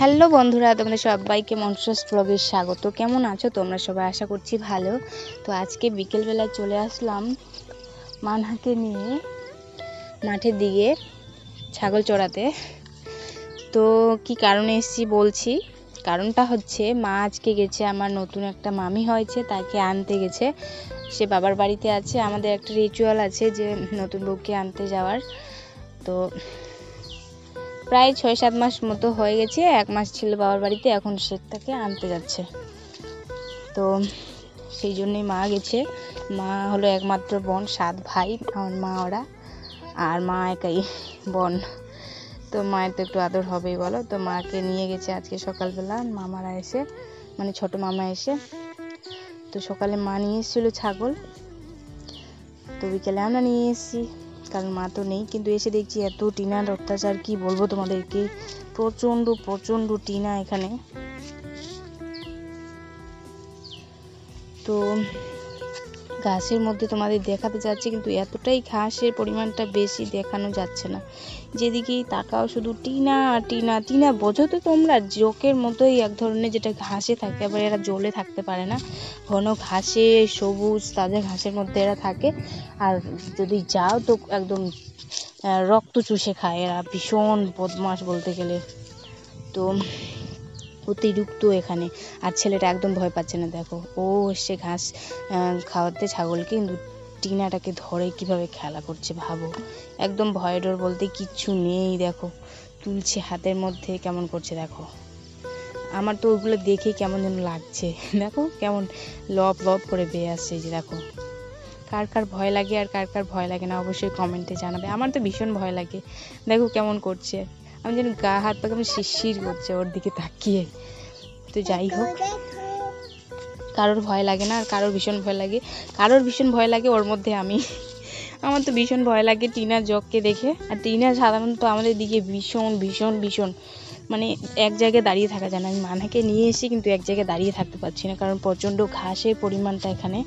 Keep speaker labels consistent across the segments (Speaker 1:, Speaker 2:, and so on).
Speaker 1: Hello বন্ধুরা, তোমাদের সবাইকে মনসাস ব্লগে স্বাগত। কেমন আছো তোমরা সবাই? আশা করছি ভালো। তো আজকে বিকেলবেলায় চলে আসলাম মানহাকে নিয়ে মাঠের দিকে ছাগল চড়াতে। তো কি কারণে এসেছি বলছি। কারণটা হচ্ছে, মা আজকে গেছে, আমার নতুন একটা মামি হয়েছে, তাকে আনতে গেছে। সে বাবার বাড়িতে আছে। আমাদের একটা রিচুয়াল আছে যে নতুন বউকে আনতে যাওয়ার। তো প্রায় ৬-৭ মাস মতো হয়ে গেছে, 1 মাস ছিল বাবার বাড়িতে, এখন সেটাকে আনতে যাচ্ছে। তো সেই জন্যই মা গেছে। মা হলো একমাত্র বোন, 7 ভাই আমার মা ওরা, আর মা একাই বোন। তো মায়ের তো একটু আদর হবেই বলো। তো মাকে নিয়ে গেছে আজকে সকালবেলা মামারা এসে, মানে ছোট মামা এসে। তো সকালে মা নিয়ে এসেছিল ছাগল, তো বিকেলে আমরা নিয়ে এসেছি, কারণ মা তো নেই। কিন্তু এসে দেখছি এত টিনার অত্যাচার, কি বলবো তোমাদেরকে, প্রচন্ড টিনা এখানে। তো ঘাসের মধ্যে তোমাদের দেখাতে যাচ্ছে, কিন্তু এতটাই ঘাসের পরিমাণটা বেশি দেখানো যাচ্ছে না। যেদিকেই তাকাও শুধু টিনা আর টিনা। টিনা বোঝো তো তোমরা, জোকের মতোই এক ধরনের, যেটা ঘাসে থাকে, আবার এরা জলে থাকতে পারে না। ঘন ঘাসে, সবুজ তাজা ঘাসের মধ্যে এরা থাকে। আর যদি যাও তো একদম রক্ত চুষে খায় এরা, ভীষণ বদমাশ বলতে গেলে। তো অতিরিক্ত এখানে। আর ছেলেটা একদম ভয় পাচ্ছে না, দেখো ও এসে ঘাস খাওয়াতে ছাগলকে, কিন্তু টিনাটাকে ধরে কিভাবে খেলা করছে ভাবো। একদম ভয় ডর বলতে কিচ্ছু নেই। দেখো তুলছে হাতের মধ্যে, কেমন করছে দেখো। আমার তো ওগুলো দেখে কেমন যেন লাগছে। দেখো কেমন লপ লপ করে বেয়ে আসছে। যে দেখো, কার কার ভয় লাগে আর কার কার ভয় লাগে না অবশ্যই কমেন্টে জানাবে। আমার তো ভীষণ ভয় লাগে। দেখো কেমন করছে, আমি যেন গা হাত পা কেমন শিরশির করছে ওর দিকে তাকিয়ে। তো যাই হোক, কারোর ভয় লাগে না আর কারোর ভীষণ ভয় লাগে। কারোর ভীষণ ভয় লাগে ওর মধ্যে আমি। আমার তো ভীষণ ভয় লাগে টিনার জগকে দেখে। আর টিনা সাধারণত আমাদের দিকে ভীষণ ভীষণ ভীষণ, মানে এক জায়গায় দাঁড়িয়ে থাকা যায় না। আমি মানাকে নিয়ে এসে কিন্তু এক জায়গায় দাঁড়িয়ে থাকতে পারছি না, কারণ প্রচণ্ড ঘাসের পরিমাণটা এখানে।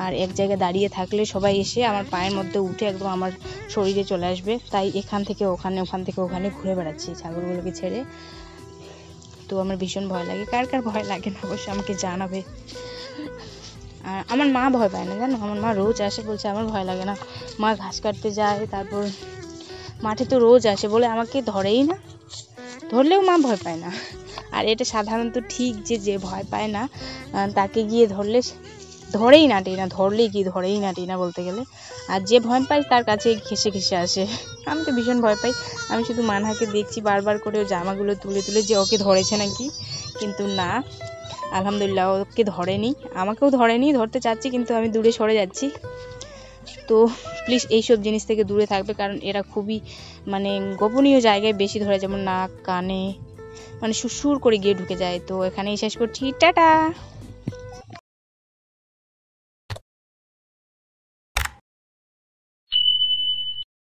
Speaker 1: আর এক জায়গায় দাঁড়িয়ে থাকলে সবাই এসে আমার পায়ের মধ্যে উঠে একদম আমার শরীরে চলে আসবে। তাই এখান থেকে ওখানে, ওখান থেকে ওখানে ঘুরে বেড়াচ্ছি ছাগলগুলোকে ছেড়ে। তো আমার ভীষণ ভয় লাগে। কার কার ভয় লাগে না অবশ্যই আমাকে জানাবে। আর আমার মা ভয় পায় না জানো, আমার মা রোজ আসে, বলছে আমার ভয় লাগে না। মা ঘাস কাটতে যায়, তারপর মাঠে তো রোজ আসে, বলে আমাকে ধরেই না, ধরলেও মা ভয় পায় না। আর এটা সাধারণত ঠিক, যে ভয় পায় না তাকে গিয়ে ধরলে ধরেই না টিনা, ধরলেই কি ধরেই না টিনা বলতে গেলে। আর যে ভয় পায় তার কাছে ঘেসে ঘেসে আসে। আমি তো ভীষণ ভয় পাই। আমি শুধু মানহাকে দেখছি বারবার করে, ও জামাগুলো তুলে তুলে যে ওকে ধরেছে নাকি, কিন্তু না, আলহামদুলিল্লাহ ওকে ধরেনি, আমাকেও ধরেনি। ধরতে চাচ্ছি কিন্তু আমি দূরে সরে যাচ্ছি। তো প্লিজ এইসব জিনিস থেকে দূরে থাকবে, কারণ এরা খুবই মানে গোপনীয় জায়গায় বেশি ধরে, যেমন নাক কানে, মানে সুরসুর করে গিয়ে ঢুকে যায়। তো এখানেই শেষ করছি, টাটা।